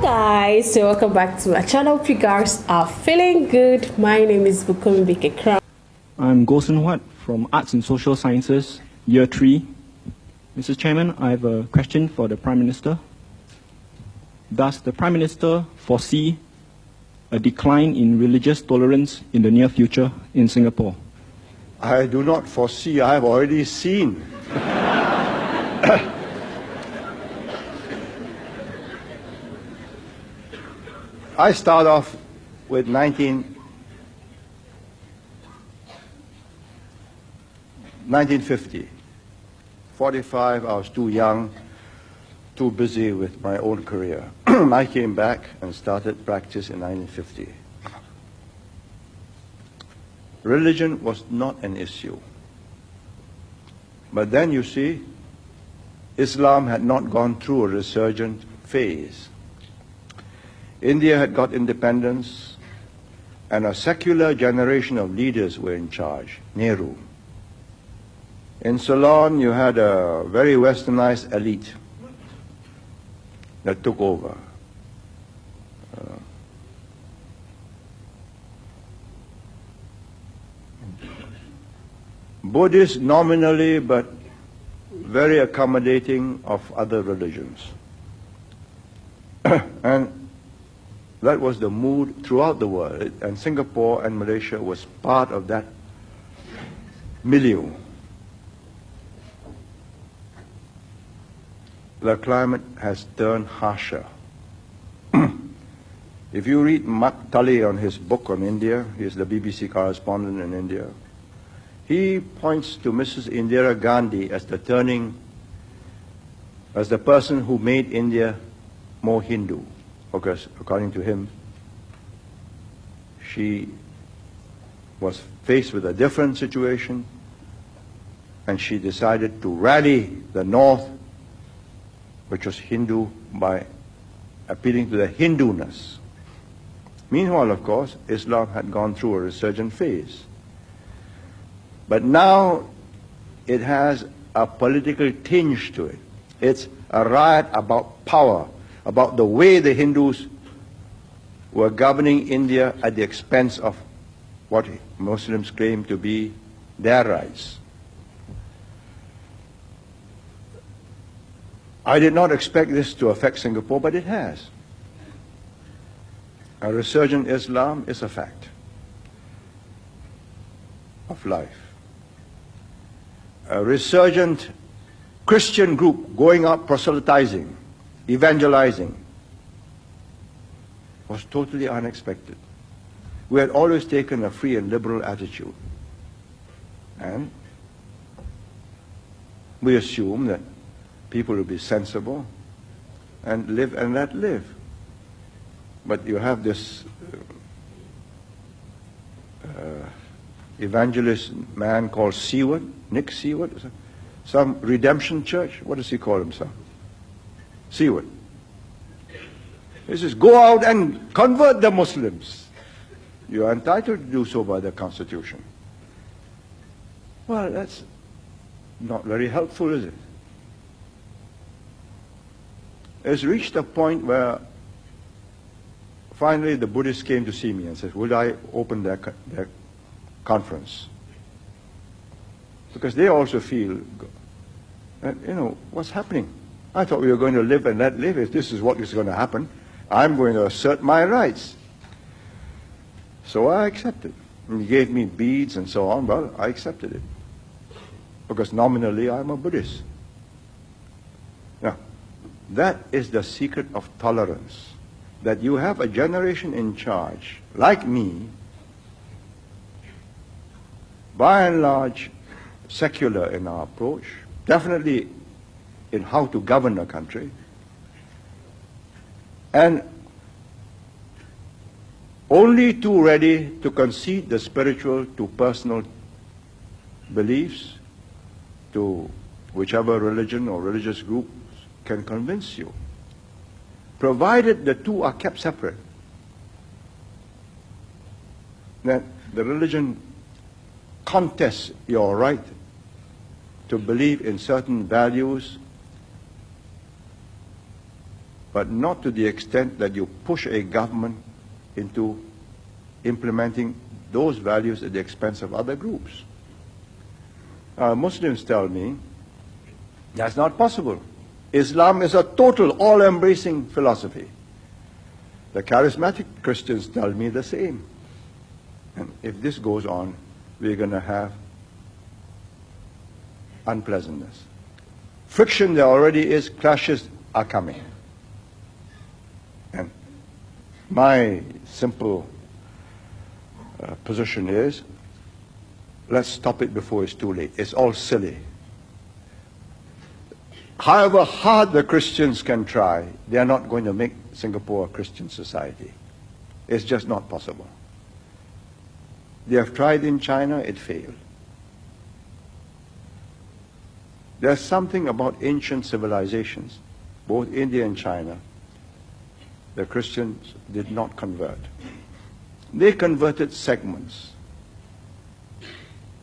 Guys, so welcome back to my channel. Hope you guys are feeling good. My name is Bukunmi. I'm Gosen Huat from Arts and Social Sciences, Year 3. Mr. Chairman, I have a question for the Prime Minister. Does the Prime Minister foresee a decline in religious tolerance in the near future in Singapore? I do not foresee, I have already seen. I start off with 1950. 45, I was too young, too busy with my own career. I came back and started practice in 1950. Religion was not an issue. But then you see, Islam had not gone through a resurgent phase. India had got independence, and a secular generation of leaders were in charge, Nehru. In Ceylon, you had a very westernized elite that took over. Buddhist nominally, but very accommodating of other religions. And that was the mood throughout the world, and Singapore and Malaysia was part of that milieu. The climate has turned harsher. If you read Mark Tully on his book on India, he is the BBC correspondent in India, he points to Mrs. Indira Gandhi as the person who made India more Hindu. Because according to him, she was faced with a different situation, and she decided to rally the North, which was Hindu, by appealing to the Hinduness. Meanwhile, of course, Islam had gone through a resurgent phase. But now it has a political tinge to it. It's a riot about power, about the way the Hindus were governing India at the expense of what Muslims claim to be their rights. I did not expect this to affect Singapore, but it has. A resurgent Islam is a fact of life. A resurgent Christian group going out proselytizing, evangelizing, was totally unexpected. We had always taken a free and liberal attitude, and we assume that people will be sensible and live and let live. But you have this evangelist man called Seward, Nick Seward, some redemption church, what does he call himself? Seward. He says, go out and convert the Muslims. You are entitled to do so by the Constitution. Well, that's not very helpful, is it? It's reached a point where finally the Buddhists came to see me and said, would I open their conference? Because they also feel, what's happening? I thought we were going to live and let live. If this is what is going to happen, I'm going to assert my rights. So I accepted. And he gave me beads and so on. Well, I accepted it. Because nominally I'm a Buddhist. Now, that is the secret of tolerance. That you have a generation in charge, like me, by and large secular in our approach, definitely in how to govern a country, and only too ready to concede the spiritual to personal beliefs, to whichever religion or religious group can convince you, provided the two are kept separate. That the religion contests your right to believe in certain values but not to the extent that you push a government into implementing those values at the expense of other groups. Muslims tell me that's not possible. Islam is a total, all-embracing philosophy. The charismatic Christians tell me the same. And if this goes on, we're going to have unpleasantness. Friction there already is, clashes are coming. And my simple position is, let's stop it before it's too late. It's all silly. However hard the Christians can try, they are not going to make Singapore a Christian society. It's just not possible. They have tried in China, it failed. There's something about ancient civilizations, both India and China, the Christians did not convert. They converted segments.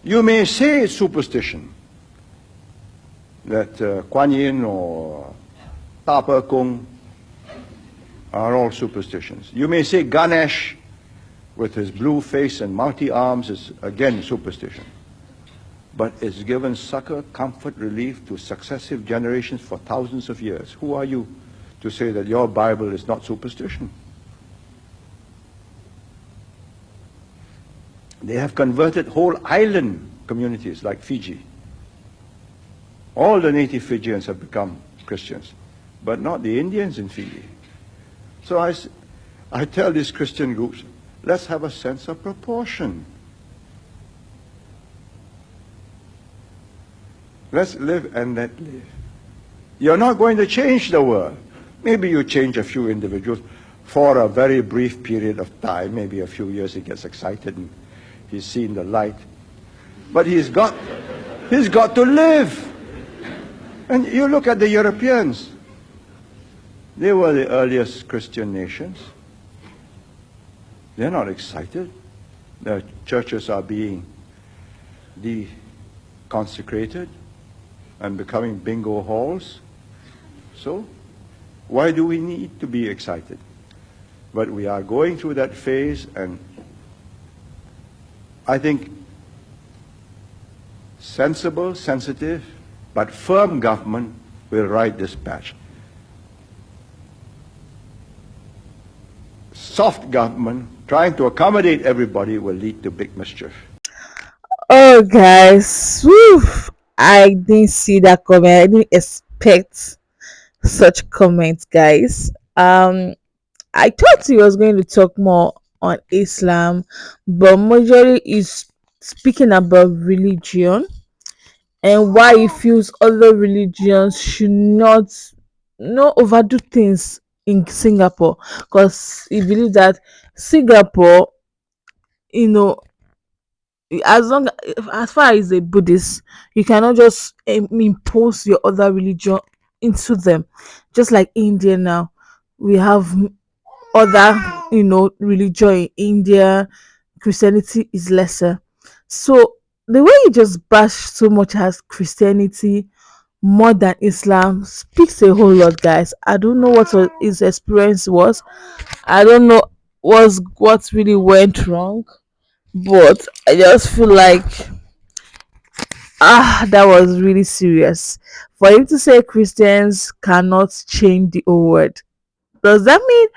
You may say it's superstition, that Kuan Yew or Tapa Kung are all superstitions. You may say Ganesh with his blue face and multi arms is again superstition. But it's given succor, comfort, relief to successive generations for thousands of years. Who are you to say that your Bible is not superstition? They have converted whole island communities like Fiji. All the native Fijians have become Christians, but not the Indians in Fiji. So I tell these Christian groups, let's have a sense of proportion. Let's live and let live. You're not going to change the world. Maybe you change a few individuals for a very brief period of time, maybe a few years. He gets excited and he's seen the light. But he's got to live. And you look at the Europeans. They were the earliest Christian nations. They're not excited. Their churches are being deconsecrated and becoming bingo halls. So, why do we need to be excited? But we are going through that phase, and I think sensible, sensitive, but firm government will ride this patch. Soft government trying to accommodate everybody will lead to big mischief. Oh, guys, whew, I didn't see that comment. I didn't expect such comments, guys. I thought he was going to talk more on Islam, but majorly is speaking about religion and why he feels other religions should not overdo things in Singapore, because he believes that Singapore, you know, as far as a Buddhist, you cannot just impose your other religion into them. Just like India now, we have other religion in India. Christianity is lesser. So the way you just bash so much as Christianity more than Islam speaks a whole lot, guys. I don't know his experience was. I don't know what really went wrong, but I just feel like that was really serious for him to say Christians cannot change the whole world. Does that mean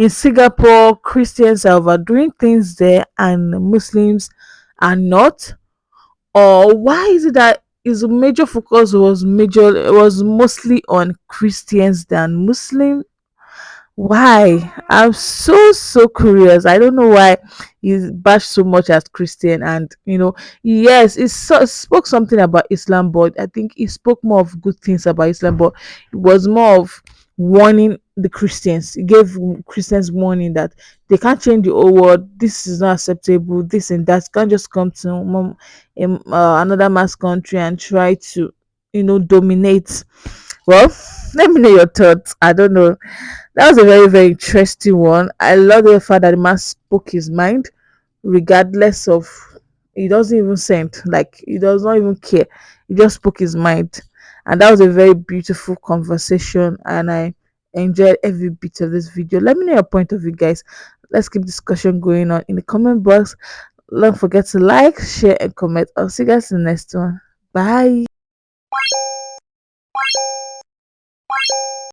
in Singapore Christians are overdoing things there and Muslims are not? Or why is it that his major focus was mostly on Christians than Muslims? Why? I'm so curious. I don't know why he bashed so much as Christian, and yes, spoke something about Islam, but I think he spoke more of good things about Islam, but it was more of warning the Christians. He gave Christians warning that they can't change the whole world. This is not acceptable. This and that. Can't just come to another mass country and try to dominate. Well, let me know your thoughts. I don't know. That was a very, very interesting one. I love the fact that the man spoke his mind, regardless of, he doesn't even send, like he does not even care. He just spoke his mind, and that was a very beautiful conversation, and I enjoyed every bit of this video. Let me know your point of view, guys. Let's keep discussion going on in the comment box. Don't forget to like, share, and comment. I'll see you guys in the next one. Bye.